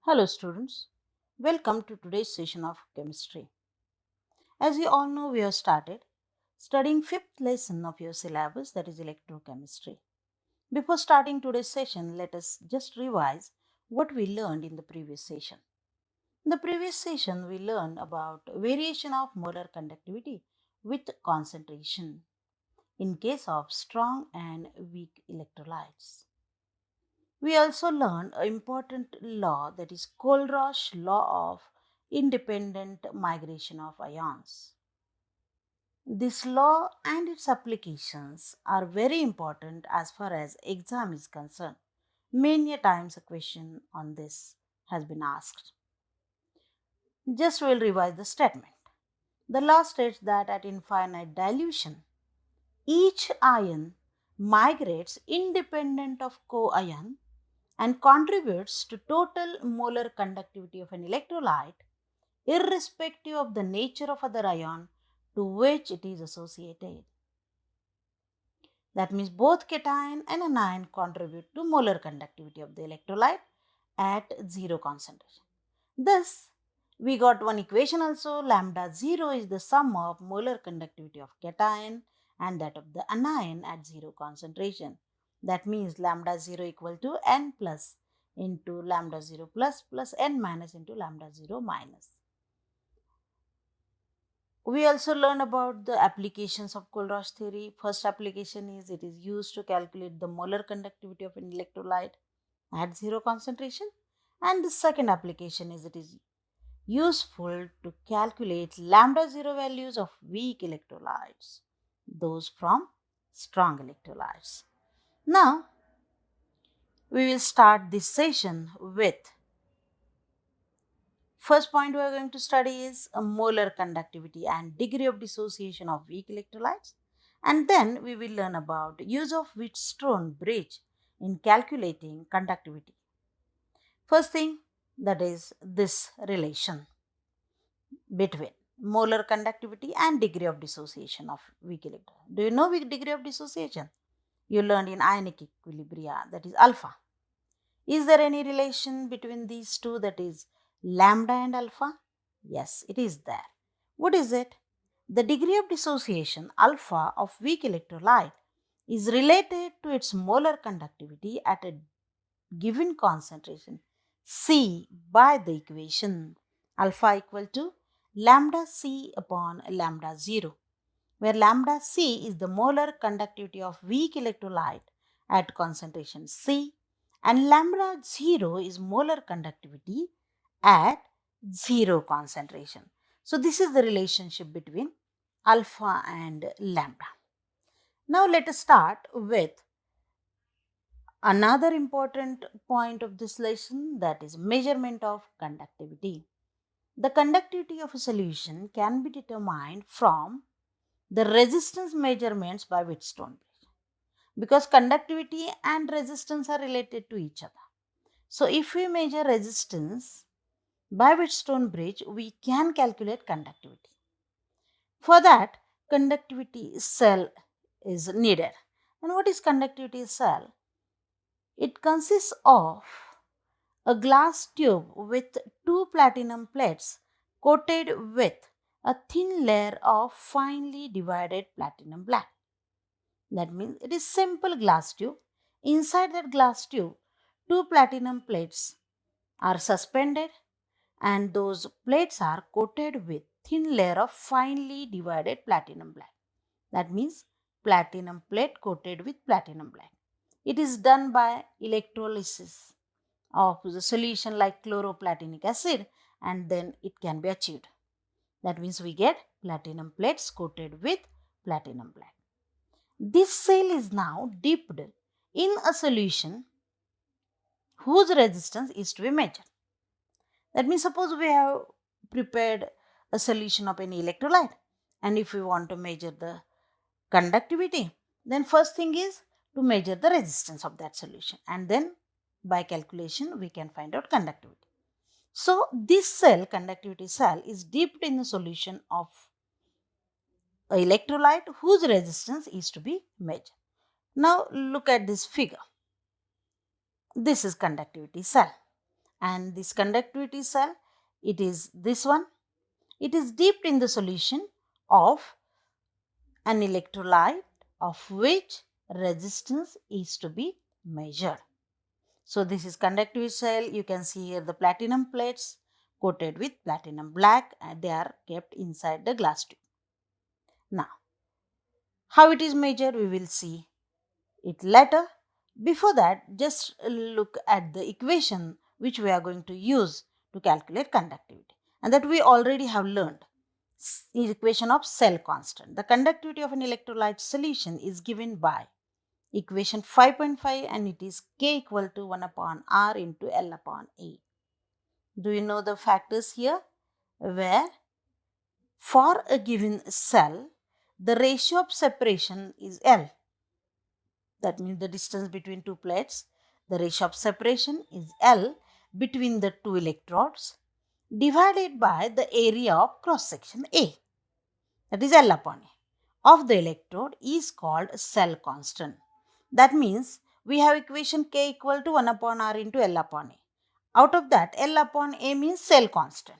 Hello students, welcome to today's session of chemistry. As you all know, we have started studying fifth lesson of your syllabus, that is electrochemistry. Before starting today's session, let us just revise what we learned in the previous session. In the previous session, we learned about variation of molar conductivity with concentration in case of strong and weak electrolytes. We also learned an important law, that is Kohlrausch law of independent migration of ions. This law and its applications are very important as far as exam is concerned. Many times a question on this has been asked. Just we'll revise the statement. The law states that at infinite dilution, each ion migrates independent of co-ion and contributes to total molar conductivity of an electrolyte irrespective of the nature of other ion to which it is associated. That means both cation and anion contribute to molar conductivity of the electrolyte at zero concentration. Thus, we got one equation also, lambda 0 is the sum of molar conductivity of cation and that of the anion at zero concentration. That means lambda 0 equal to n plus into lambda 0 plus n minus into lambda 0 minus. We also learn about the applications of Kohlrausch theory. First application is it is used to calculate the molar conductivity of an electrolyte at zero concentration. And the second application is it is useful to calculate lambda 0 values of weak electrolytes, those from strong electrolytes. Now, we will start this session with first point we are going to study is a molar conductivity and degree of dissociation of weak electrolytes. And then we will learn about use of Wheatstone bridge in calculating conductivity. First thing, that is this relation between molar conductivity and degree of dissociation of weak electron. Do you know weak degree of dissociation? You learned in ionic equilibria, that is alpha. Is there any relation between these two, that is lambda and alpha? Yes, it is there. What is it? The degree of dissociation alpha of weak electrolyte is related to its molar conductivity at a given concentration C by the equation alpha equal to lambda C upon lambda 0, where lambda C is the molar conductivity of weak electrolyte at concentration C and lambda 0 is molar conductivity at 0 concentration. So, this is the relationship between alpha and lambda. Now, let us start with another important point of this lesson, that is measurement of conductivity. The conductivity of a solution can be determined from the resistance measurements by Wheatstone bridge, because conductivity and resistance are related to each other. So, if we measure resistance by Wheatstone bridge, we can calculate conductivity. For that, conductivity cell is needed. And what is conductivity cell? It consists of a glass tube with two platinum plates coated with a thin layer of finely divided platinum black. That means it is simple glass tube. Inside that glass tube, two platinum plates are suspended and those plates are coated with thin layer of finely divided platinum black. That means platinum plate coated with platinum black. It is done by electrolysis of the solution like chloroplatinic acid and then it can be achieved. That means we get platinum plates coated with platinum black. This cell is now dipped in a solution whose resistance is to be measured. That means suppose we have prepared a solution of any electrolyte and if we want to measure the conductivity, then first thing is to measure the resistance of that solution and then by calculation we can find out conductivity. So, this cell, conductivity cell, is dipped in the solution of a electrolyte whose resistance is to be measured. Now, look at this figure. This is conductivity cell and this conductivity cell, it is this one. It is dipped in the solution of an electrolyte of which resistance is to be measured. So this is conductivity cell. You can see here the platinum plates coated with platinum black, and they are kept inside the glass tube. Now, how it is measured, we will see it later. Before that, just look at the equation which we are going to use to calculate conductivity, and that we already have learned. Equation of cell constant. The conductivity of an electrolyte solution is given by equation 5.5, and it is K equal to 1 upon R into L upon A. Do you know the factors here? Where for a given cell, the ratio of separation is L. That means the distance between two plates. The ratio of separation is L between the two electrodes divided by the area of cross section A. That is L upon A of the electrode is called cell constant. That means we have equation K equal to 1 upon R into L upon A. Out of that, L upon A means cell constant.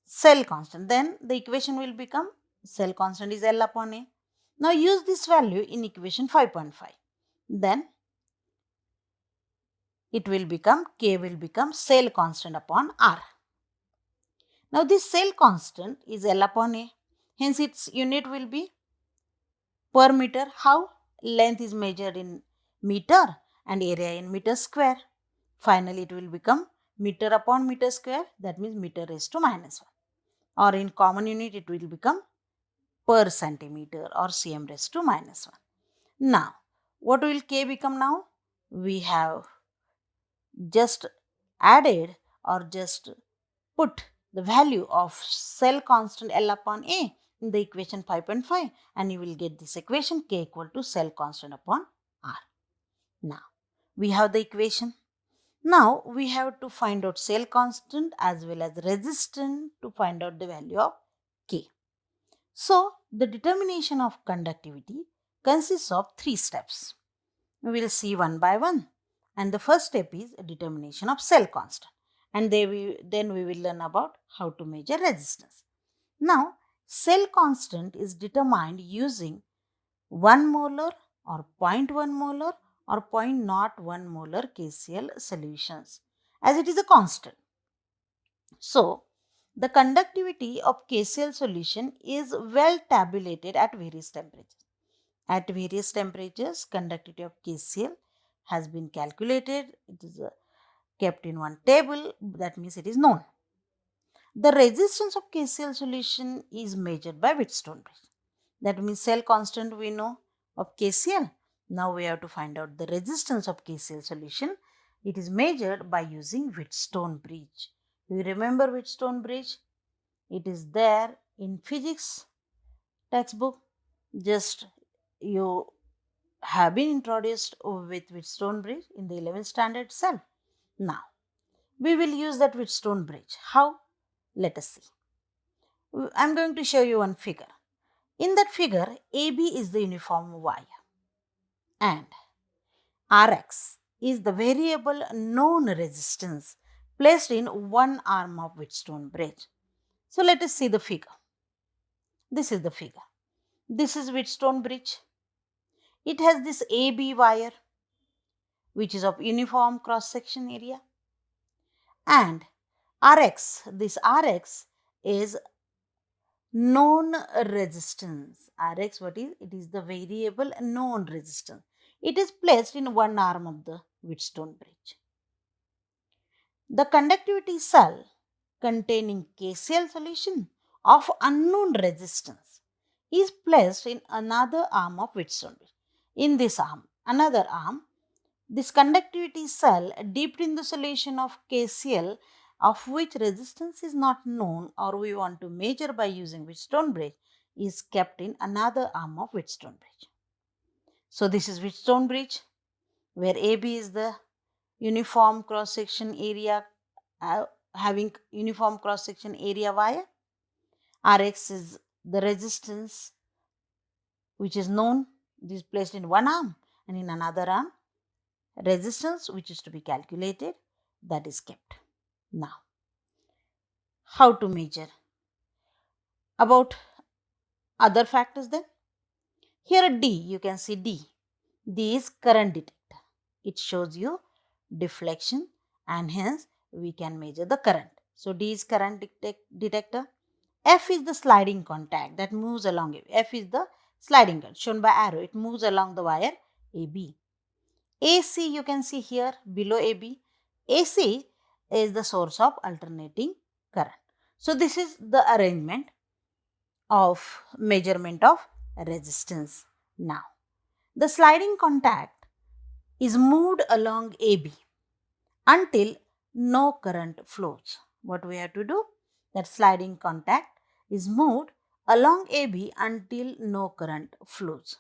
Cell constant. Then the equation will become cell constant is L upon A. Now use this value in equation 5.5. Then it will become K will become cell constant upon R. Now this cell constant is L upon A. Hence its unit will be per meter. How? Length is measured in meter and area in meter square. Finally, it will become meter upon meter square. That means meter raised to minus 1. Or in common unit, it will become per centimeter or cm raised to minus 1. Now, what will K become now? We have just added or just put the value of cell constant L upon A in the equation 5.5, and you will get this equation K equal to cell constant upon R. Now, we have the equation. Now, we have to find out cell constant as well as resistance to find out the value of K. So, the determination of conductivity consists of 3 steps. We will see one by one. And the first step is a determination of cell constant. And then we will learn about how to measure resistance. Now, cell constant is determined using 1 molar or 0.1 molar or 0.01 molar KCl solutions, as it is a constant. So, the conductivity of KCl solution is well tabulated at various temperatures. At various temperatures, conductivity of KCl has been calculated. It is kept in one table. That means it is known. The resistance of KCl solution is measured by Wheatstone bridge. That means cell constant we know of KCl. Now we have to find out the resistance of KCl solution. It is measured by using Wheatstone bridge. Do you remember Wheatstone bridge? It is there in physics textbook. Just you have been introduced with Wheatstone bridge in the 11th standard itself. Now, we will use that Wheatstone bridge. How? Let us see. I am going to show you one figure. In that figure, AB is the uniform wire and Rx is the variable known resistance placed in one arm of Wheatstone bridge. So, let us see the figure. This is the figure. This is Wheatstone bridge. It has this AB wire which is of uniform cross section area, and Rx, this Rx is known resistance. Rx, what is? It is the variable known resistance. It is placed in one arm of the Wheatstone bridge. The conductivity cell containing KCl solution of unknown resistance is placed in another arm of Wheatstone bridge. In this arm, another arm, this conductivity cell dipped in the solution of KCl of which resistance is not known or we want to measure by using Wheatstone bridge is kept in another arm of Wheatstone bridge. So this is Wheatstone bridge where AB is the uniform cross section area having uniform cross section area wire. Rx is the resistance which is known. This is placed in one arm, and in another arm resistance which is to be calculated. that is kept. Now, how to measure? About other factors then? Here D, you can see D. D is current detector. It shows you deflection and hence we can measure the current. So D is current detector. F is the sliding contact that moves along it. F is the sliding contact shown by arrow. It moves along the wire AB. AC you can see here below AB. AC is the source of alternating current. So this is the arrangement of measurement of resistance. Now, the sliding contact is moved along AB until no current flows. What we have to do? That sliding contact is moved along AB until no current flows.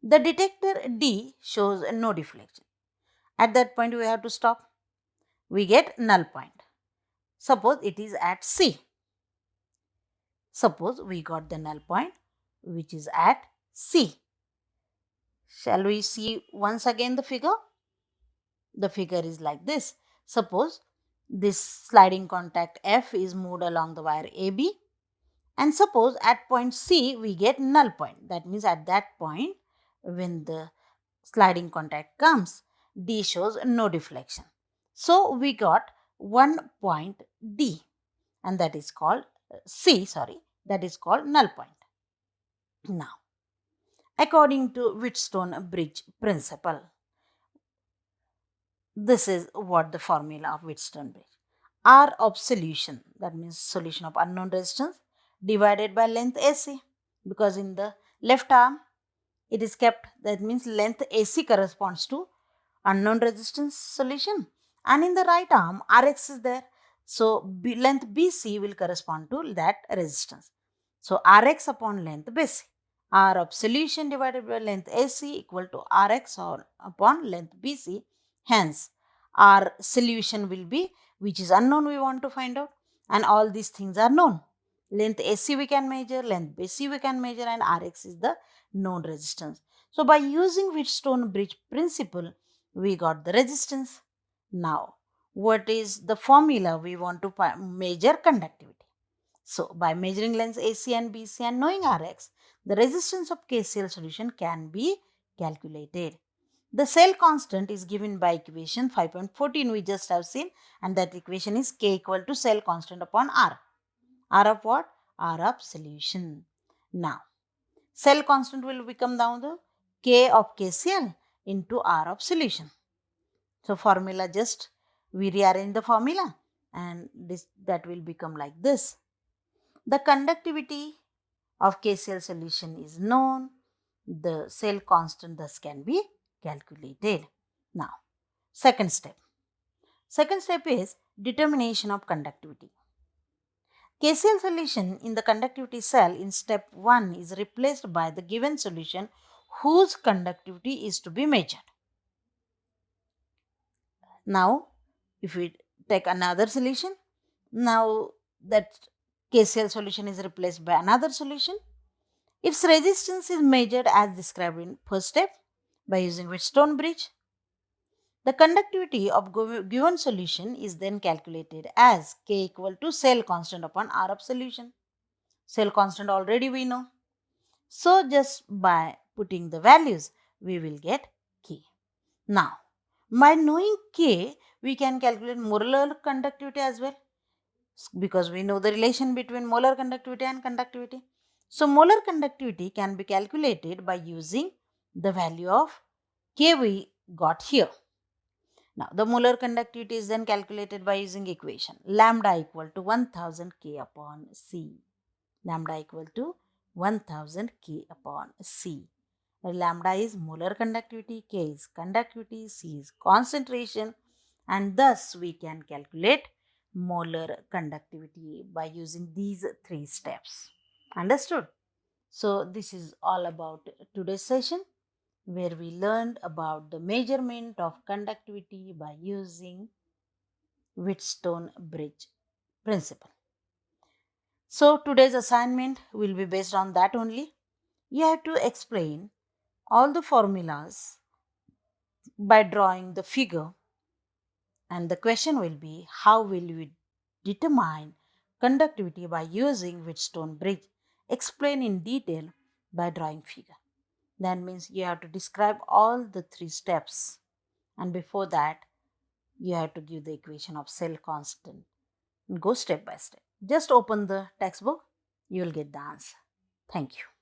The detector D shows no deflection. At that point, we have to stop. We get null point. Suppose it is at C. Suppose we got the null point which is at C. Shall we see once again the figure? The figure is like this. Suppose this sliding contact F is moved along the wire AB, and suppose at point C we get null point. That means at that point when the sliding contact comes, D shows no deflection. So we got one point D, and that is called that is called null point. Now, according to Wheatstone bridge principle, this is what the formula of Wheatstone bridge. R of solution, that means solution of unknown resistance, divided by length AC, because in the left arm it is kept, that means length AC corresponds to unknown resistance solution, and in the right arm Rx is there, so length BC will correspond to that resistance. So Rx upon length BC, R of solution divided by length AC equal to Rx or upon length BC. Hence our solution will be, which is unknown we want to find out, and all these things are known. Length AC we can measure, length BC we can measure, and Rx is the known resistance. So by using Wheatstone bridge principle, we got the resistance. Now, what is the formula we want to measure conductivity? So, by measuring lengths AC and BC and knowing Rx, the resistance of KCl solution can be calculated. The cell constant is given by equation 5.14 we just have seen, and that equation is K equal to cell constant upon R. R of what? R of solution. Now, cell constant will become down the K of KCl into R of solution. So, formula just we rearrange the formula and that will become like this. The conductivity of KCl solution is known. The cell constant thus can be calculated. Now, second step. Second step is determination of conductivity. KCl solution in the conductivity cell in step 1 is replaced by the given solution whose conductivity is to be measured. Now, if we take another solution, now that KCl solution is replaced by another solution, its resistance is measured as described in first step by using Wheatstone bridge. The conductivity of given solution is then calculated as K equal to cell constant upon R of solution. Cell constant already we know. So just by putting the values, we will get K. Now, by knowing K, we can calculate molar conductivity as well, because we know the relation between molar conductivity and conductivity. So, molar conductivity can be calculated by using the value of K we got here. Now, the molar conductivity is then calculated by using equation lambda equal to 1000 K upon C. Lambda equal to 1000 K upon C. Lambda is molar conductivity, K is conductivity, C is concentration, and thus we can calculate molar conductivity by using these three steps. Understood? So, this is all about today's session, where we learned about the measurement of conductivity by using Wheatstone bridge principle. So, today's assignment will be based on that only. You have to explain all the formulas by drawing the figure And the question will be, how will we determine conductivity by using Wheatstone bridge? Explain in detail by drawing figure. That means you have to describe all the three steps, and before that you have to give the equation of cell constant. Go step by step. Just open the textbook, you will get the answer. Thank you.